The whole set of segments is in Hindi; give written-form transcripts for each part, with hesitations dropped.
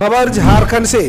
खबर झारखंड से।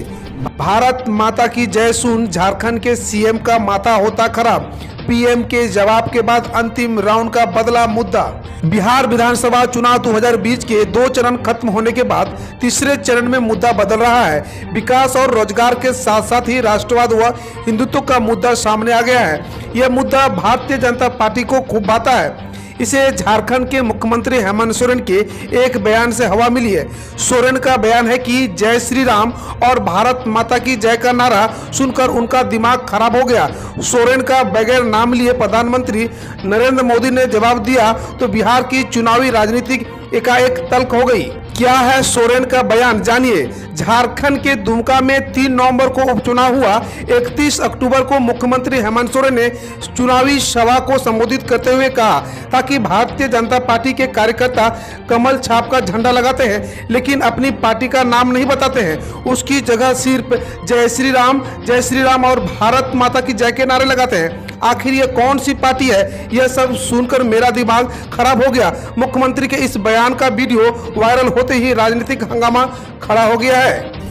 भारत माता की जय सुन झारखंड के सीएम का माथा होता खराब। पीएम के जवाब के बाद अंतिम राउंड का बदला मुद्दा। बिहार विधानसभा चुनाव 2020 के 2 चरण खत्म होने के बाद तीसरे चरण में मुद्दा बदल रहा है। विकास और रोजगार के साथ साथ ही राष्ट्रवाद व हिंदुत्व का मुद्दा सामने आ गया है। यह मुद्दा भारतीय जनता पार्टी को खूब भाता है। इसे झारखंड के मुख्यमंत्री हेमंत सोरेन के एक बयान से हवा मिली है। सोरेन का बयान है कि जय श्री राम और भारत माता की जय का नारा सुनकर उनका दिमाग खराब हो गया। सोरेन का बगैर नाम लिए प्रधानमंत्री नरेंद्र मोदी ने जवाब दिया तो बिहार की चुनावी राजनीति एकाएक तल्ख हो गई। क्या है सोरेन का बयान, जानिए। झारखंड के दुमका में 3 नवंबर को उपचुनाव हुआ। 31 अक्टूबर को मुख्यमंत्री हेमंत सोरेन ने चुनावी सभा को संबोधित करते हुए कहा ताकि भारतीय जनता पार्टी के कार्यकर्ता कमल छाप का झंडा लगाते हैं लेकिन अपनी पार्टी का नाम नहीं बताते हैं। उसकी जगह सिर्फ जय श्री राम और भारत माता की जय के नारे लगाते हैं। आखिर ये कौन सी पार्टी है? यह सब सुनकर मेरा दिमाग खराब हो गया। मुख्यमंत्री के इस बयान का वीडियो वायरल होते ही राजनीतिक हंगामा खड़ा हो गया है।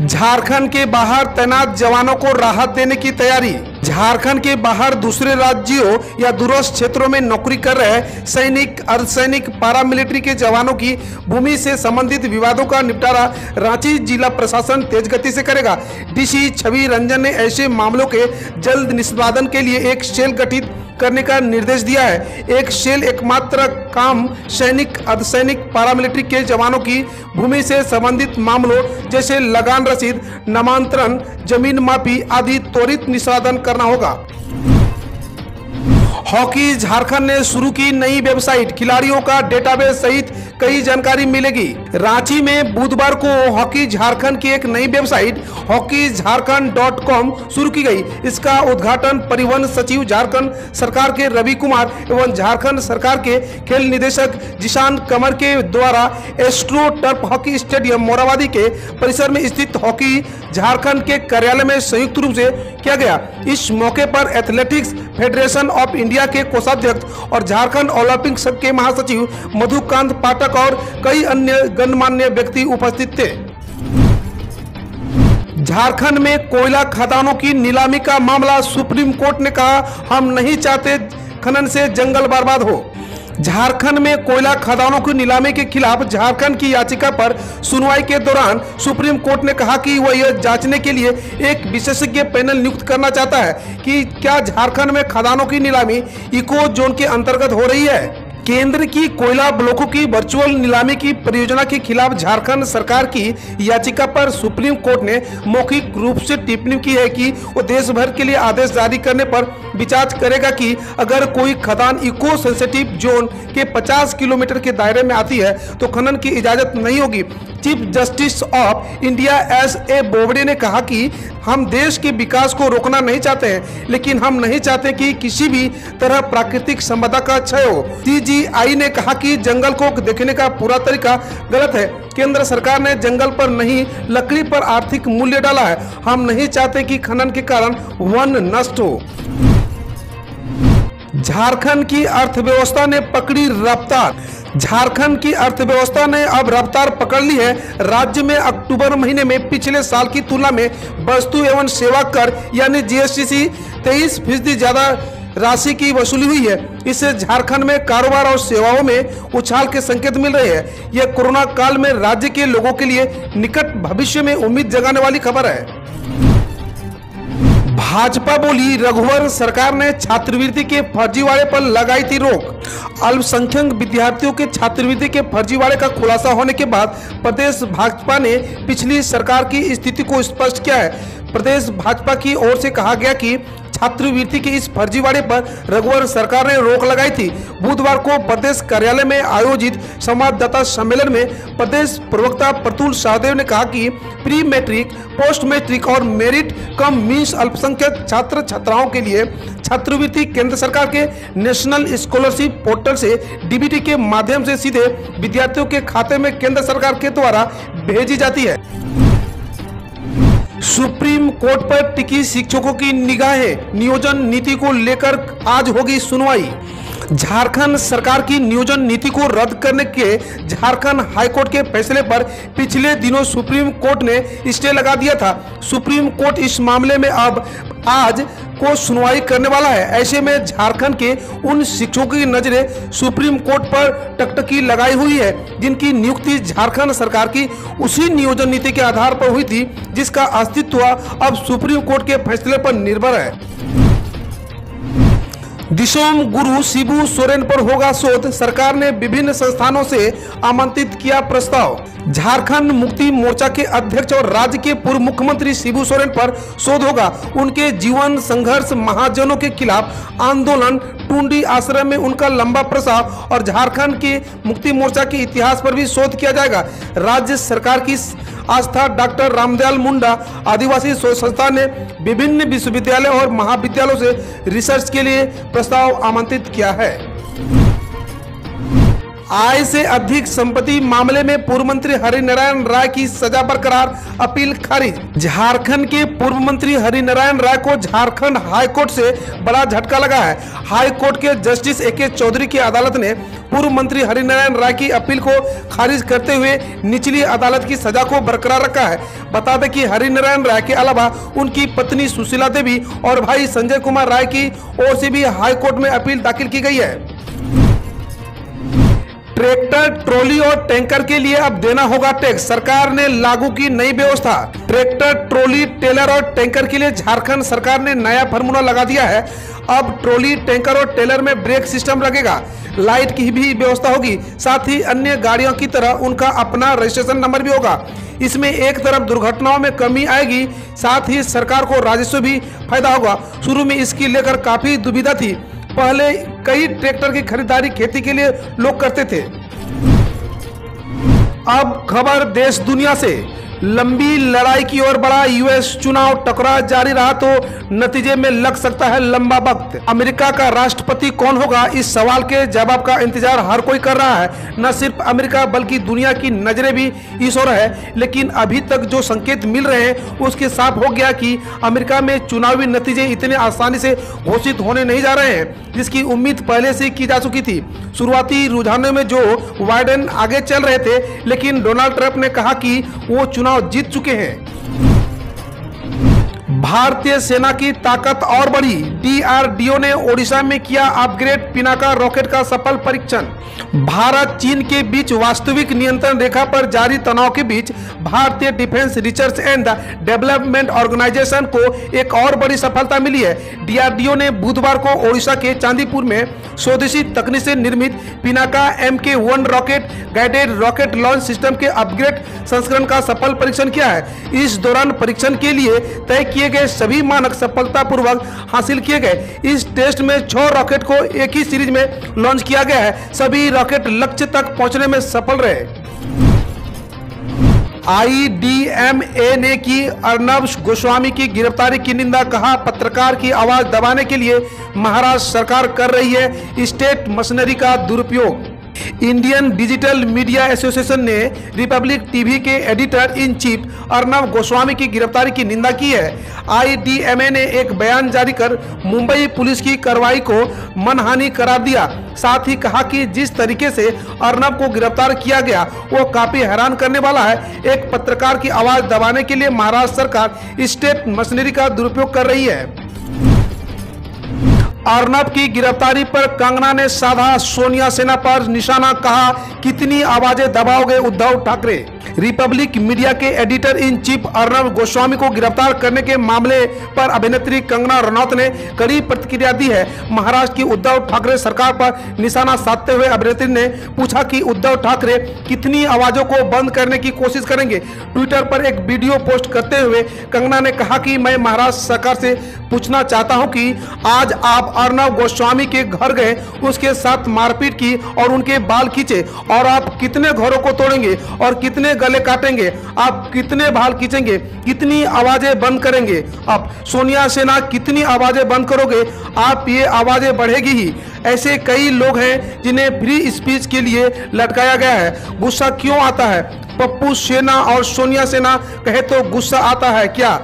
झारखंड के बाहर तैनात जवानों को राहत देने की तैयारी। झारखंड के बाहर दूसरे राज्यों या दूरस्थ क्षेत्रों में नौकरी कर रहे सैनिक, अर्धसैनिक, पारामिलिट्री के जवानों की भूमि से संबंधित विवादों का निपटारा रांची जिला प्रशासन तेज गति से करेगा। डीसी छवि रंजन ने ऐसे मामलों के जल्द निष्पादन के लिए एक सेल गठित करने का निर्देश दिया है। एक सेल एकमात्र काम सैनिक, अर्धसैनिक, पारामिलिट्री के जवानों की भूमि से संबंधित मामलों जैसे लगान रसीद, नामांतरण, जमीन मापी आदि त्वरित निष्पादन करना होगा। हॉकी झारखंड ने शुरू की नई वेबसाइट, खिलाड़ियों का डेटाबेस सहित कई जानकारी मिलेगी। रांची में बुधवार को हॉकी झारखंड की एक नई वेबसाइट hockeyjharkhand.com शुरू की गई। इसका उद्घाटन परिवहन सचिव झारखंड सरकार के रवि कुमार एवं झारखंड सरकार के खेल निदेशक जिशान कमर के द्वारा astro turf hockey stadium Morabadi के परिसर में स्थित हॉकी झारखंड के कार्यालय में संयुक्त रूप से किया गया। इस मौके पर एथलेटिक्स फेडरेशन ऑफ इंडिया के कोषाध्यक्ष और झारखंड ओलंपिक संघ के महासचिव मधुकांत पाठक और कई अन्य गणमान्य व्यक्ति उपस्थित थे। झारखंड में कोयला खदानों की नीलामी का मामला, सुप्रीम कोर्ट ने कहा हम नहीं चाहते खनन से जंगल बर्बाद हो। झारखंड में कोयला खदानों की नीलामी के खिलाफ झारखंड की याचिका पर सुनवाई के दौरान सुप्रीम कोर्ट ने कहा कि वह यह जांचने के लिए एक विशेषज्ञ पैनल नियुक्त करना चाहता है कि क्या झारखंड में खदानों की नीलामी इको जोन के अंतर्गत हो रही है। केंद्र की कोयला ब्लॉकों की वर्चुअल नीलामी की परियोजना के खिलाफ झारखंड सरकार की याचिका पर सुप्रीम कोर्ट ने मौखिक रूप से टिप्पणी की है कि वो देश भर के लिए आदेश जारी करने पर विचार करेगा कि अगर कोई खदान इको सेंसिटिव जोन के 50 किलोमीटर के दायरे में आती है तो खनन की इजाजत नहीं होगी। Chief justice of India एस.ए. Bobde ने कहा कि हम देश के विकास को रोकना नहीं चाहते हैं लेकिन हम नहीं चाहते कि किसी भी तरह प्राकृतिक संपदा का क्षय हो। सीजीआई ने कहा कि जंगल को देखने का पूरा तरीका गलत है। केंद्र सरकार ने जंगल पर नहीं लकड़ी पर आर्थिक मूल्य डाला है। हम नहीं चाहते कि खनन के कारण वन नष्ट हो। झारखंड की अर्थव्यवस्था ने पकड़ी रफ्तार। झारखंड की अर्थव्यवस्था ने अब रफ्तार पकड़ ली है। राज्य में अक्टूबर महीने में पिछले साल की तुलना में वस्तु एवं सेवा कर यानी जीएसटी से 23% ज्यादा राशि की वसूली हुई है। इससे झारखंड में कारोबार और सेवाओं में उछाल के संकेत मिल रहे हैं। यह कोरोना काल में राज्य के लोगों के लिए निकट भविष्य में उम्मीद जगाने वाली खबर है। भाजपा बोली रघुवर सरकार ने छात्रवृत्ति के फर्जीवाड़े पर लगाई थी रोक। अल्पसंख्यक विद्यार्थियों के छात्रवृत्ति के फर्जीवाड़े का खुलासा होने के बाद प्रदेश भाजपा ने पिछली सरकार की स्थिति को स्पष्ट किया है। प्रदेश भाजपा की ओर से कहा गया कि छात्रवृत्ति के इस फर्जीवाड़े पर रघुवर सरकार ने रोक लगाई थी। बुधवार को प्रदेश कार्यालय में आयोजित संवाददाता सम्मेलन में प्रदेश प्रवक्ता प्रतुल सहदेव ने कहा कि प्री मैट्रिक, पोस्ट मैट्रिक और मेरिट कम मीन्स अल्पसंख्यक छात्र छात्राओं के लिए छात्रवृत्ति केंद्र सरकार के नेशनल स्कॉलरशिप पोर्टल से डीबीटी के माध्यम से सीधे विद्यार्थियों के खाते में केंद्र सरकार के द्वारा भेजी जाती है। सुप्रीम कोर्ट पर टिकी शिक्षकों की निगाहें। नियोजन नीति को लेकर आज होगी सुनवाई। झारखंड सरकार की नियोजन नीति को रद्द करने के झारखंड हाईकोर्ट के फैसले पर पिछले दिनों सुप्रीम कोर्ट ने स्टे लगा दिया था। सुप्रीम कोर्ट इस मामले में अब आज को सुनवाई करने वाला है। ऐसे में झारखंड के उन शिक्षकों की नजरें सुप्रीम कोर्ट पर टकटकी लगाई हुई है जिनकी नियुक्ति झारखंड सरकार की उसी नियोजन नीति के आधार पर हुई थी जिसका अस्तित्व अब सुप्रीम कोर्ट के फैसले पर निर्भर है। दिशोम गुरु शिबू सोरेन पर होगा शोध, सरकार ने विभिन्न संस्थानों से आमंत्रित किया प्रस्ताव। झारखंड मुक्ति मोर्चा के अध्यक्ष और राज्य के पूर्व मुख्यमंत्री शिबू सोरेन पर शोध होगा। उनके जीवन संघर्ष, महाजनों के खिलाफ आंदोलन, टुंडी आश्रम में उनका लंबा प्रसार और झारखंड के मुक्ति मोर्चा के इतिहास पर भी शोध किया जाएगा। राज्य सरकार की आस्था डॉक्टर रामदयाल मुंडा आदिवासी शोध संस्थान ने विभिन्न विश्वविद्यालय और महाविद्यालयों से रिसर्च के लिए प्रस्ताव आमंत्रित किया है। आय से अधिक संपत्ति मामले में पूर्व मंत्री हरिनारायण राय की सजा बरकरार, अपील खारिज। झारखंड के पूर्व मंत्री हरिनारायण राय को झारखंड हाईकोर्ट से बड़ा झटका लगा है। हाईकोर्ट के जस्टिस ए.के. चौधरी की अदालत ने पूर्व मंत्री हरिनारायण राय की अपील को खारिज करते हुए निचली अदालत की सजा को बरकरार रखा है। बता दें कि हरिनारायण राय के अलावा उनकी पत्नी सुशीला देवी और भाई संजय कुमार राय की ओर से भी हाईकोर्ट में अपील दाखिल की गई है। ट्रैक्टर, ट्रॉली और टैंकर के लिए अब देना होगा टैक्स, सरकार ने लागू की नई व्यवस्था। ट्रैक्टर, ट्रॉली, टेलर और टैंकर के लिए झारखंड सरकार ने नया फार्मूला लगा दिया है। अब ट्रॉली, टैंकर और टेलर में ब्रेक सिस्टम लगेगा, लाइट की भी व्यवस्था होगी, साथ ही अन्य गाड़ियों की तरह उनका अपना रजिस्ट्रेशन नंबर भी होगा। इसमें एक तरफ दुर्घटनाओं में कमी आएगी, साथ ही सरकार को राजस्व भी फायदा होगा। शुरू में इसकी लेकर काफी दुविधा थी। पहले कई ट्रैक्टर की खरीदारी खेती के लिए लोग करते थे। अब खबर देश दुनिया से। लंबी लड़ाई की ओर बढ़ा यूएस चुनाव, टकराव जारी रहा तो नतीजे में लग सकता है लंबा वक्त। अमेरिका का राष्ट्रपति कौन होगा, इस सवाल के जवाब का इंतजार हर कोई कर रहा है। न सिर्फ अमेरिका बल्कि दुनिया की नजरें भी इस ओर है। लेकिन अभी तक जो संकेत मिल रहे हैं उसके साफ हो गया कि अमेरिका में चुनावी नतीजे इतने आसानी से घोषित होने नहीं जा रहे हैं जिसकी उम्मीद पहले से की जा चुकी थी। शुरुआती रुझानों में जो बाइडेन आगे चल रहे थे, लेकिन डोनाल्ड ट्रंप ने कहा कि वो चुनाव जीत चुके हैं। भारतीय सेना की ताकत और बढ़ी, डीआरडीओ ने ओडिशा में किया अपग्रेड, पिनाका रॉकेट का सफल परीक्षण। भारत चीन के बीच वास्तविक नियंत्रण रेखा पर जारी तनाव के बीच भारतीय defence research and development organisation को एक और बड़ी सफलता मिली है। डीआरडीओ ने बुधवार को ओडिशा के चांदीपुर में स्वदेशी तकनीक से निर्मित Pinaka MK-1 rocket guided rocket launch system के अपग्रेड संस्करण का सफल परीक्षण किया है। इस दौरान परीक्षण के लिए तय किए गए सभी मानक सफलतापूर्वक हासिल किए गए। इस टेस्ट में 6 रॉकेट को एक ही सीरीज में लॉन्च किया गया है। सभी रॉकेट लक्ष्य तक पहुंचने में सफल रहे। IDMA ने की अर्नब गोस्वामी की गिरफ्तारी की निंदा, कहा पत्रकार की आवाज दबाने के लिए महाराष्ट्र सरकार कर रही है स्टेट मशीनरी का दुरुपयोग। इंडियन डिजिटल मीडिया एसोसिएशन ने रिपब्लिक टीवी के editor in chief Arnab Goswami की गिरफ्तारी की निंदा की है। IDMA ने एक बयान जारी कर मुंबई पुलिस की कार्रवाई को मनहानि करार दिया। साथ ही कहा कि जिस तरीके से अर्नब को गिरफ्तार किया गया वो काफी हैरान करने वाला है। एक पत्रकार की आवाज दबाने के लिए महाराष्ट्र सरकार स्टेट मशीनरी का दुरुपयोग कर रही है। अर्नब की गिरफ्तारी पर कंगना ने साधा सोनिया सेना पर निशाना, कहा कितनी आवाजें दबाओगे उद्धव ठाकरे। रिपब्लिक मीडिया के editor in chief Arnab Goswami को गिरफ्तार करने के मामले पर अभिनेत्री कंगना रनौत ने कड़ी प्रतिक्रिया दी है। महाराष्ट्र की उद्धव ठाकरे सरकार पर निशाना साधते हुए अभिनेत्री ने पूछा कि उद्धव ठाकरे कितनी आवाजों को बंद करने की कोशिश करेंगे। ट्विटर पर एक वीडियो पोस्ट करते हुए कंगना ने कहा कि मैं महाराष्ट्र सरकार से पूछना चाहता हूं कि आज आप अर्नब गोस्वामी के घर गए, उसके साथ मारपीट की और उनके बाल खींचे, और आप कितने घरों को तोड़ेंगे और कितने गले काटेंगे, आप कितने बाल खींचेंगे, कितनी आवाजें बंद करेंगे। अब सोनिया सेना कितनी आवाजें बंद करोगे, आप ये आवाजें बढ़ेगी ही। ऐसे कई लोग हैं जिन्हें फ्री स्पीच के लिए लटकाया गया है। गुस्सा क्यों आता है? पप्पू सेना और सोनिया सेना कहे तो गुस्सा आता है क्या?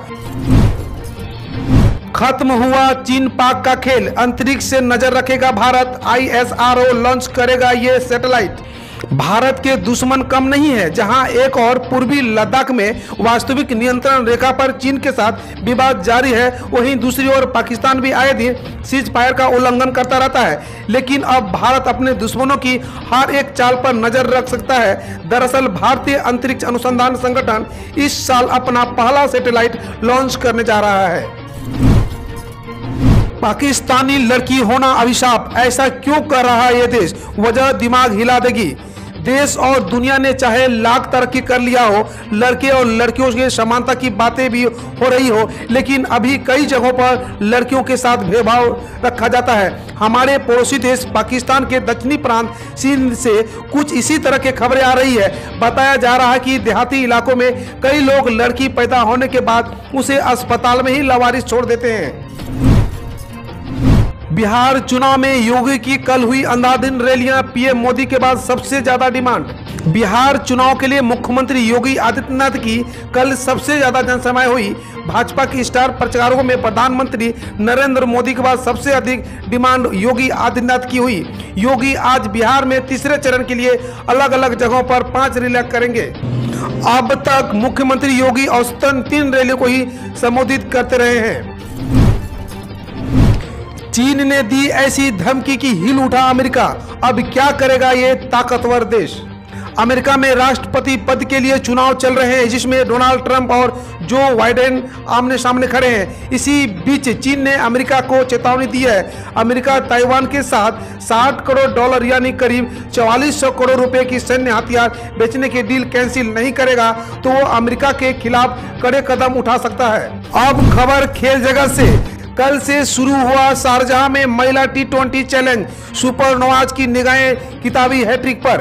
खत्म हुआ चीन पाक का खेल, अंतरिक्ष से नजर रखेगा भारत, ISRO लॉन्च करेगा ये सैटेलाइट। भारत के दुश्मन कम नहीं है। जहां एक और पूर्वी लद्दाख में वास्तविक नियंत्रण रेखा पर चीन के साथ विवाद जारी है, वहीं दूसरी ओर पाकिस्तान भी आए दिन सीज फायर का उल्लंघन करता रहता है। लेकिन अब भारत अपने दुश्मनों की हर एक चाल पर नजर रख सकता है। दरअसल भारतीय अंतरिक्ष अनुसंधान संगठन इस साल अपना पहला सैटेलाइट लॉन्च करने जा रहा है। पाकिस्तानी लड़की होना अभिशाप, ऐसा क्यों कर रहा है ये देश? वजह दिमाग हिला देगी। देश और दुनिया ने चाहे लाख तरक्की कर लिया हो, लड़के और लड़कियों की समानता की बातें भी हो रही हो, लेकिन अभी कई जगहों पर लड़कियों के साथ भेदभाव रखा जाता है। हमारे पड़ोसी देश पाकिस्तान के दक्षिणी प्रांत सिंध से कुछ इसी तरह की खबरें आ रही है। बताया जा रहा है कि देहाती इलाकों में कई लोग लड़की पैदा होने के बाद उसे अस्पताल में ही लावारिस छोड़ देते हैं। बिहार चुनाव में योगी की कल हुई अंधाधुंध रैलियां, पीएम मोदी के बाद सबसे ज्यादा डिमांड। बिहार चुनाव के लिए मुख्यमंत्री योगी आदित्यनाथ की कल सबसे ज्यादा जनसभाएं हुई। भाजपा की स्टार प्रचारकों में प्रधानमंत्री नरेंद्र मोदी के बाद सबसे अधिक डिमांड योगी आदित्यनाथ की हुई। योगी आज बिहार में तीसरे चरण के लिए अलग अलग जगहों पर 5 रैलियां करेंगे। अब तक मुख्यमंत्री योगी औसतन 3 रैलियों को ही संबोधित करते रहे हैं। चीन ने दी ऐसी धमकी की हिल उठा अमेरिका, अब क्या करेगा ये ताकतवर देश? अमेरिका में राष्ट्रपति पद के लिए चुनाव चल रहे हैं, जिसमें डोनाल्ड ट्रंप और जो बाइडेन आमने सामने खड़े हैं। इसी बीच चीन ने अमेरिका को चेतावनी दी है। अमेरिका ताइवान के साथ $60 करोड़ यानी करीब 4400 करोड़ रुपए की सैन्य हथियार बेचने की डील कैंसिल नहीं करेगा तो वो अमेरिका के खिलाफ कड़े कदम उठा सकता है। अब खबर खेल जगत से। कल से शुरू हुआ शारजाह में महिला T20 चैलेंज, सुपरनोवाज की निगाहें किताबी हैट्रिक पर।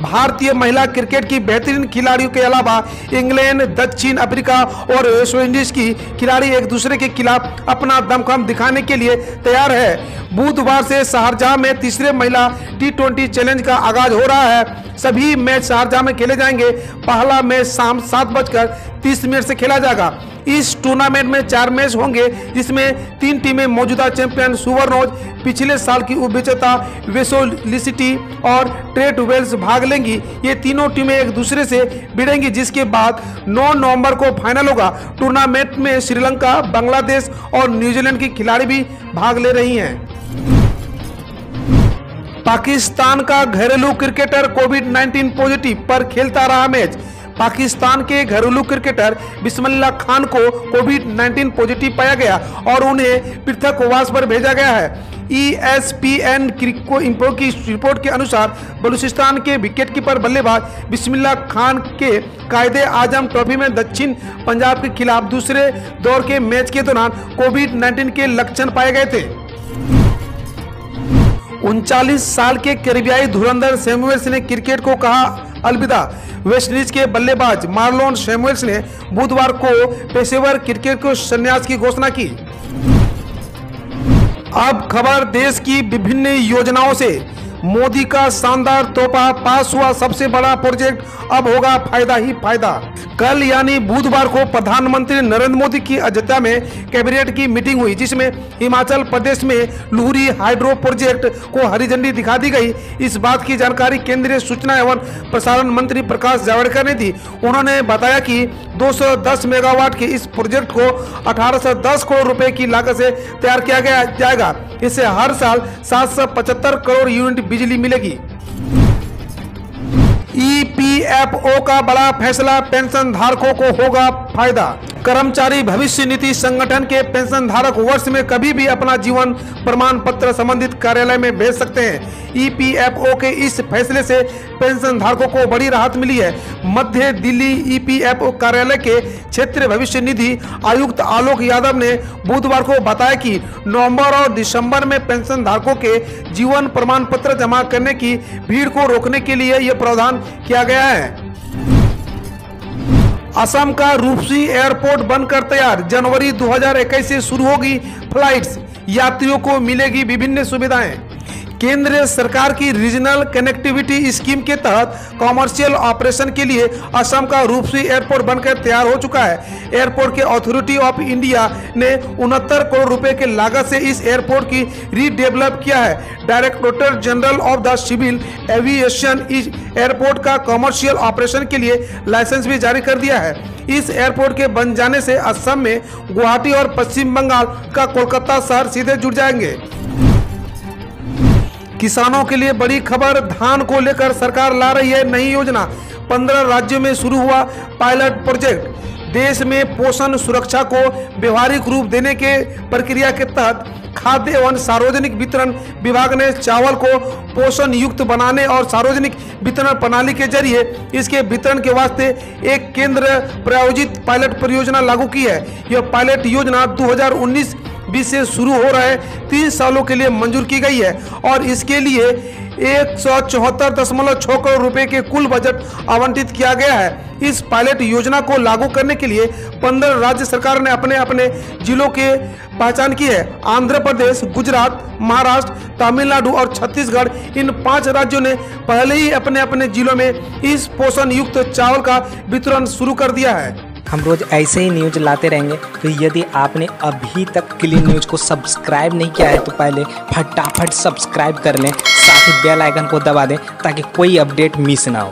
भारतीय महिला क्रिकेट की बेहतरीन खिलाड़ियों के अलावा इंग्लैंड, दक्षिण अफ्रीका और वेस्ट इंडीज की खिलाड़ी एक दूसरे के खिलाफ अपना दमखम दिखाने के लिए तैयार है। बुधवार से शारजाह में तीसरे महिला T20 चैलेंज का आगाज हो रहा है। सभी मैच शारजाह में खेले जाएंगे। पहला मैच शाम 7:30 से खेला जाएगा। इस टूर्नामेंट में 4 मैच होंगे, जिसमें 3 टीमें मौजूदा चैंपियन सुपरनोज, पिछले साल की उपविजेता वेलोसिटी और ट्रेट वेल्स भाग लेंगी। ये तीनों टीमें एक दूसरे से भिड़ेंगी, जिसके बाद 9 नवंबर को फाइनल होगा। टूर्नामेंट में श्रीलंका, बांग्लादेश और न्यूजीलैंड की खिलाड़ी भी भाग ले रही हैं। पाकिस्तान का घरेलू क्रिकेटर कोविड-19 पॉजिटिव पर खेलता रहा मैच। पाकिस्तान के घरेलू क्रिकेटर बिस्मिल्लाह खान को कोविड-19 पॉजिटिव पाया गया और उन्हें पृथकवास पर भेजा गया है। ESPN इंफो की रिपोर्ट के अनुसार बलूचिस्तान के विकेटकीपर बल्लेबाज बिस्मिल्लाह खान के कायदे आजम ट्रॉफी में दक्षिण पंजाब के खिलाफ दूसरे दौर के मैच के दौरान कोविड-19 के लक्षण पाए गए थे। 39 साल के कैरिबियाई धुरंधर सैमुएल्स ने क्रिकेट को कहा अलविदा। वेस्टइंडीज के बल्लेबाज मार्लोन सैमुएल्स ने बुधवार को पेशेवर क्रिकेट को संन्यास की घोषणा की। अब खबर देश की विभिन्न योजनाओं से। मोदी का शानदार तोहफा, पास हुआ सबसे बड़ा प्रोजेक्ट, अब होगा फायदा ही फायदा। कल यानी बुधवार को प्रधानमंत्री नरेंद्र मोदी की अध्यक्षता में कैबिनेट की मीटिंग हुई, जिसमें हिमाचल प्रदेश में लुहरी हाइड्रो प्रोजेक्ट को हरी झंडी दिखा दी गई। इस बात की जानकारी केंद्रीय सूचना एवं प्रसारण मंत्री प्रकाश जावड़ेकर ने दी। उन्होंने बताया कि 210 मेगावाट के इस प्रोजेक्ट को 1810 करोड़ रुपए की लागत से तैयार किया जाएगा। इससे हर साल 775 करोड़ यूनिट बिजली मिलेगी। EPFO का बड़ा फैसला, पेंशन धारकों को होगा फायदा। कर्मचारी भविष्य निधि संगठन के पेंशन धारक वर्ष में कभी भी अपना जीवन प्रमाण पत्र संबंधित कार्यालय में भेज सकते हैं। EPFO के इस फैसले से पेंशन धारकों को बड़ी राहत मिली है। मध्य दिल्ली EPFO कार्यालय के क्षेत्रीय भविष्य निधि आयुक्त आलोक यादव ने बुधवार को बताया कि नवंबर और दिसंबर में पेंशन धारकों के जीवन प्रमाण पत्र जमा करने की भीड़ को रोकने के लिए यह प्रावधान किया गया है। असम का रूपसी एयरपोर्ट बनकर तैयार, जनवरी 2021 से शुरू होगी फ्लाइट्स, यात्रियों को मिलेगी विभिन्न सुविधाएं। केंद्र सरकार की रीजनल कनेक्टिविटी स्कीम के तहत कॉमर्शियल ऑपरेशन के लिए असम का रूपसी एयरपोर्ट बनकर तैयार हो चुका है। एयरपोर्ट के अथॉरिटी ऑफ इंडिया ने 69 करोड़ रुपए के लागत से इस एयरपोर्ट की रीडेवलप किया है। Directorate general of the civil aviation इस एयरपोर्ट का कॉमर्शियल ऑपरेशन के लिए लाइसेंस भी जारी कर दिया है। इस एयरपोर्ट के बन जाने से असम में गुवाहाटी और पश्चिम बंगाल का कोलकाता शहर सीधे जुड़ जाएंगे। किसानों के लिए बड़ी खबर, धान को लेकर सरकार ला रही है नई योजना। 15 राज्यों में शुरू हुआ पायलट प्रोजेक्ट। देश में पोषण सुरक्षा को व्यवहारिक रूप देने के प्रक्रिया के तहत खाद्य एवं सार्वजनिक वितरण विभाग ने चावल को पोषण युक्त बनाने और सार्वजनिक वितरण प्रणाली के जरिए इसके वितरण के वास्ते एक केंद्र प्रायोजित पायलट परियोजना लागू की है। यह पायलट योजना 2019-20 से शुरू हो रहे 30 सालों के लिए मंजूर की गई है और इसके लिए 174.6 करोड़ रुपए के कुल बजट आवंटित किया गया है। इस पायलट योजना को लागू करने के लिए 15 राज्य सरकार ने अपने अपने जिलों के पहचान की है। आंध्र प्रदेश, गुजरात, महाराष्ट्र, तमिलनाडु और छत्तीसगढ़, इन 5 राज्यों ने पहले ही अपने अपने जिलों में इस पोषण युक्त चावल का वितरण शुरू कर दिया है। हम रोज ऐसे ही न्यूज लाते रहेंगे, तो यदि आपने अभी तक क्लीन न्यूज को सब्सक्राइब नहीं किया है तो पहले फटाफट सब्सक्राइब कर लें, साथ ही बेल आइकन को दबा दें ताकि कोई अपडेट मिस ना हो।